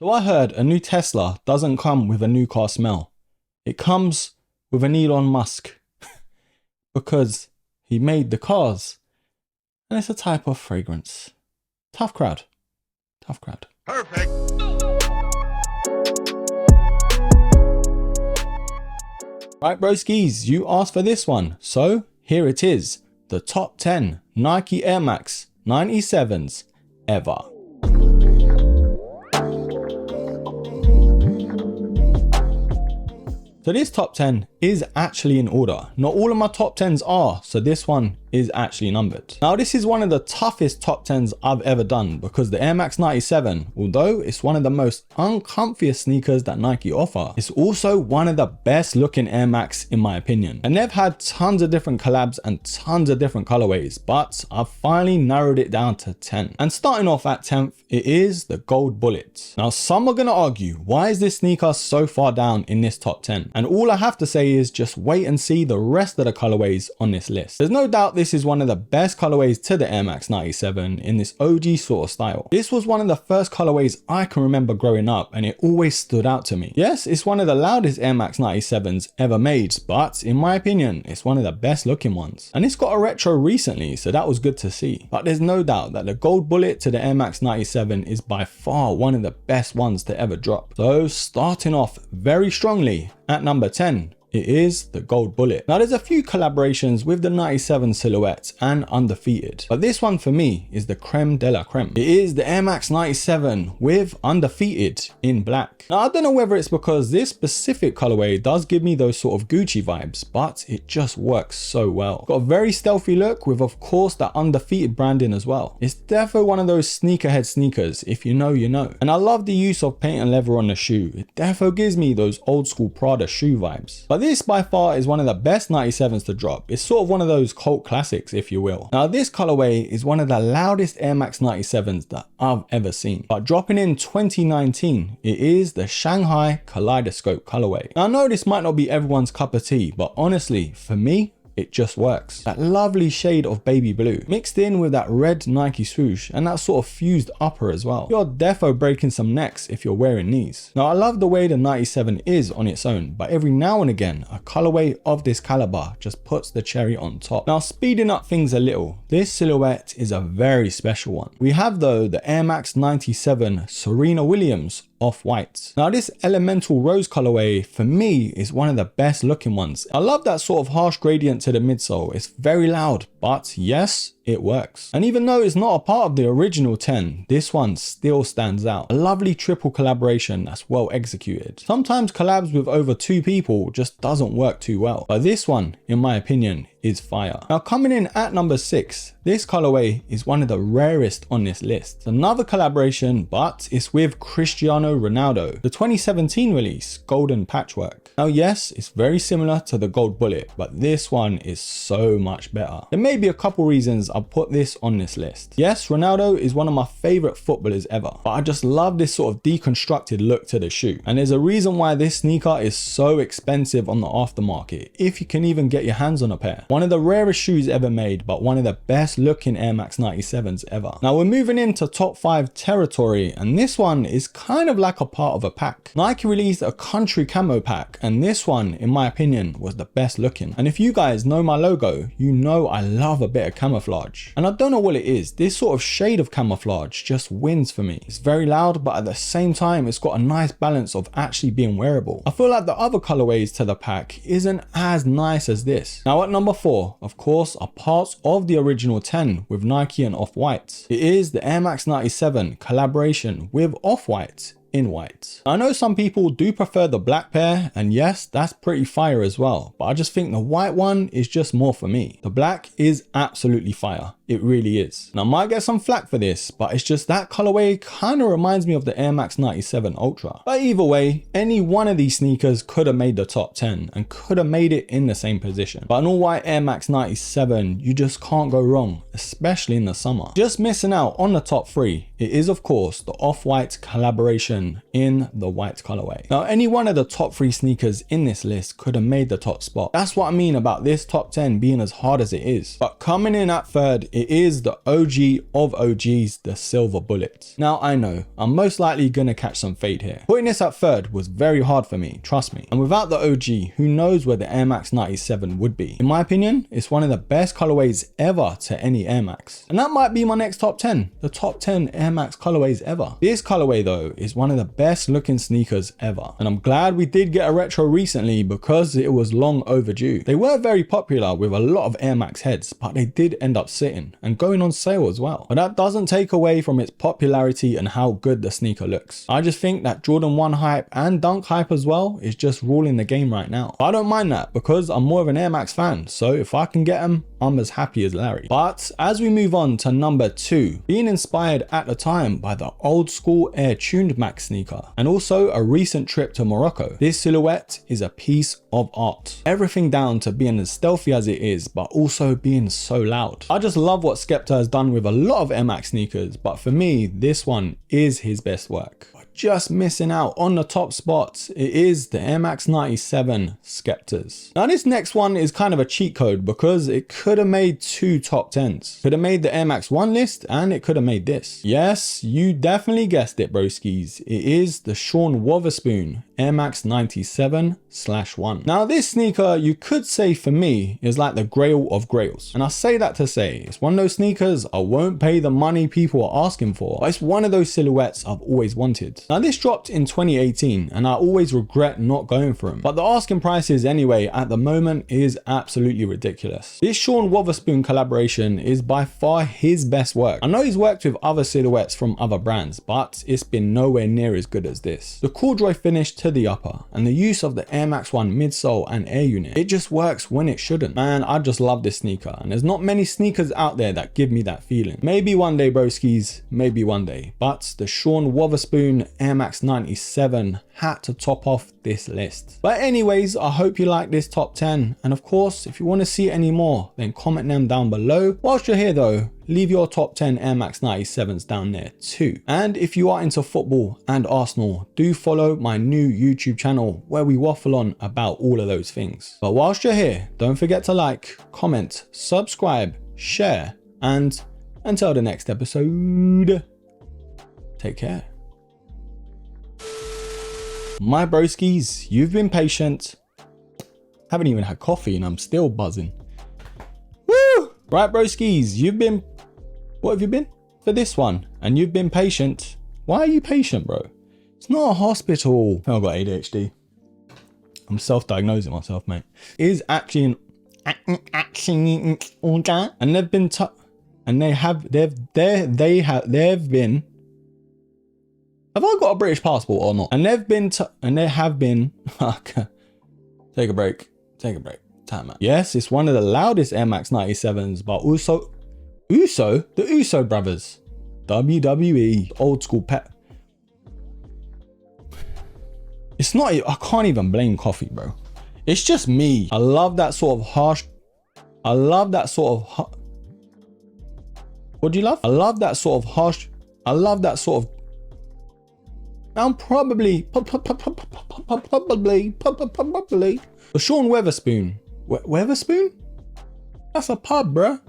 So I heard a new Tesla doesn't come with a new car smell. It comes with an Elon Musk because he made the cars and it's a type of fragrance. Tough crowd. Tough crowd. Perfect. Right, broskis, you asked for this one. So here it is. The top 10 Nike Air Max 97s ever. So this top 10 is actually in order. Not all of my top 10s are, so this one is actually numbered. Now this is one of the toughest top 10s I've ever done because the Air Max 97, although it's one of the most uncomfiest sneakers that Nike offer, it's also one of the best looking Air Max in my opinion. And they've had tons of different collabs and tons of different colorways, but I've finally narrowed it down to 10. And starting off at 10th, it is the Gold Bullet. Now some are gonna argue, why is this sneaker so far down in this top 10? And all I have to say is just wait and see the rest of the colorways on this list. There's no doubt this is one of the best colorways to the Air Max 97 in this OG sort of style. This was one of the first colorways I can remember growing up and it always stood out to me. Yes, it's one of the loudest Air Max 97s ever made, but in my opinion, it's one of the best looking ones. And it's got a retro recently, so that was good to see. But there's no doubt that the Gold Bullet to the Air Max 97 is by far one of the best ones to ever drop. So starting off very strongly at number 10, it is the Gold Bullet. Now there's a few collaborations with the 97 silhouette and Undefeated, but this one for me is the creme de la creme. It is the Air Max 97 with Undefeated in black. Now I don't know whether it's because this specific colorway does give me those sort of Gucci vibes, but it just works so well. Got a very stealthy look with of course that Undefeated branding as well. It's definitely one of those sneakerhead sneakers, if you know you know. And I love the use of paint and leather on the shoe. It definitely gives me those old school Prada shoe vibes. But this by far is one of the best 97s to drop. It's sort of one of those cult classics, if you will. Now this colorway is one of the loudest Air Max 97s that I've ever seen. But dropping in 2019, it is the Shanghai kaleidoscope colorway. Now I know this might not be everyone's cup of tea, but honestly, for me, it just works. That lovely shade of baby blue mixed in with that red Nike swoosh and that sort of fused upper as well. You're defo breaking some necks if you're wearing these. Now I love the way the 97 is on its own, but every now and again a colorway of this caliber just puts the cherry on top. Now speeding up things a little, this silhouette is a very special one. We have though the Air Max 97 Serena Williams off-white. Now this elemental rose colorway for me is one of the best looking ones. I love that sort of harsh gradient to the midsole. It's very loud, but yes, it works. And even though it's not a part of the original 10, this one still stands out. A lovely triple collaboration that's well executed. Sometimes collabs with over 2 people just doesn't work too well, but this one, in my opinion, is fire. Now coming in at number 6, this colorway is one of the rarest on this list. It's another collaboration, but it's with Cristiano Ronaldo, the 2017 release, Golden Patchwork. Now yes, it's very similar to the Gold Bullet, but this one is so much better. There may be a couple reasons I've put this on this list. Yes, Ronaldo is one of my favorite footballers ever, but I just love this sort of deconstructed look to the shoe. And there's a reason why this sneaker is so expensive on the aftermarket, if you can even get your hands on a pair. One of the rarest shoes ever made, but one of the best looking Air Max 97s ever. Now we're moving into top 5 territory, and this one is kind of like a part of a pack. Nike released a country camo pack, and this one, in my opinion, was the best looking. And if you guys know my logo, you know I love a bit of camouflage. And I don't know what it is, this sort of shade of camouflage just wins for me. It's very loud, but at the same time, it's got a nice balance of actually being wearable. I feel like the other colorways to the pack isn't as nice as this. Now at number 4, of course, are parts of the original 10 with Nike and Off-White. It is the Air Max 97 collaboration with Off-White in white. I know some people do prefer the black pair, and yes, that's pretty fire as well, but I just think the white one is just more for me. The black is absolutely fire. It really is. And I might get some flack for this, but it's just that colorway kind of reminds me of the Air Max 97 Ultra. But either way, any one of these sneakers could have made the top 10 and could have made it in the same position. But an all white Air Max 97, you just can't go wrong, especially in the summer. Just missing out on the top 3, it is of course the Off-White collaboration in the white colorway. Now any one of the top 3 sneakers in this list could have made the top spot. That's what I mean about this top 10 being as hard as it is. But coming in at third, it is the OG of OGs, the Silver Bullet. Now I know, I'm most likely gonna catch some fade here. Putting this at third was very hard for me, trust me. And without the OG, who knows where the Air Max 97 would be. In my opinion, it's one of the best colorways ever to any Air Max. And that might be my next top 10, the top 10 Air Max colorways ever. This colorway though is one of the best looking sneakers ever. And I'm glad we did get a retro recently because it was long overdue. They were very popular with a lot of Air Max heads, but they did end up sitting and going on sale as well. But that doesn't take away from its popularity and how good the sneaker looks. I just think that Jordan 1 hype and Dunk hype as well is just ruling the game right now. But I don't mind that because I'm more of an Air Max fan, so if I can get them, I'm as happy as Larry. But as we move on to number 2, being inspired at the time by the old school Air Tuned Max sneaker and also a recent trip to Morocco, this silhouette is a piece of art. Everything down to being as stealthy as it is, but also being so loud. I just love what Skepta has done with a lot of Air Max sneakers, but for me, this one is his best work. Just missing out on the top spots, it is the Air Max 97 Skeptas. Now this next one is kind of a cheat code because it could have made 2 top 10s. Could have made the Air Max 1 list and it could have made this. Yes, you definitely guessed it, broskis. It is the Sean Wotherspoon Air Max 97/1. Now this sneaker, you could say for me, is like the grail of grails. And I say that to say, it's one of those sneakers I won't pay the money people are asking for, but it's one of those silhouettes I've always wanted. Now this dropped in 2018 and I always regret not going for them, but the asking prices anyway at the moment is absolutely ridiculous. This Sean Wotherspoon collaboration is by far his best work. I know he's worked with other silhouettes from other brands, but it's been nowhere near as good as this. The corduroy finish to the upper and the use of the Air Max 1 midsole and air unit, it just works when it shouldn't. Man, I just love this sneaker and there's not many sneakers out there that give me that feeling. Maybe one day, broskis, maybe one day, but the Sean Wotherspoon Air Max 97 had to top off this list. But anyways, I hope you like this top 10, and of course if you want to see any more then comment them down below. Whilst you're here though, leave your top 10 Air Max 97s down there too. And if you are into football and Arsenal, do follow my new YouTube channel where we waffle on about all of those things. But whilst you're here, don't forget to like, comment, subscribe, share, and until the next episode, take care. My broskies, you've been patient. Haven't even had coffee and I'm still buzzing. Woo! Right, broskies, what have you been? For this one. And you've been patient. Why are you patient, bro? It's not a hospital. I've got ADHD. I'm self-diagnosing myself, mate. It is actually and they've been have I got a British passport or not? And they have been take a break, time out. Yes, it's one of the loudest Air Max 97s, but also the Uso brothers, WWE, old school pet. It's not, I can't even blame coffee, bro. It's just me. I love that sort of harsh. I love that sort of. What do you love? I love that sort of harsh. I love that sort of. I'm probably. The Sean Weatherspoon. Weatherspoon? That's a pub, bruh.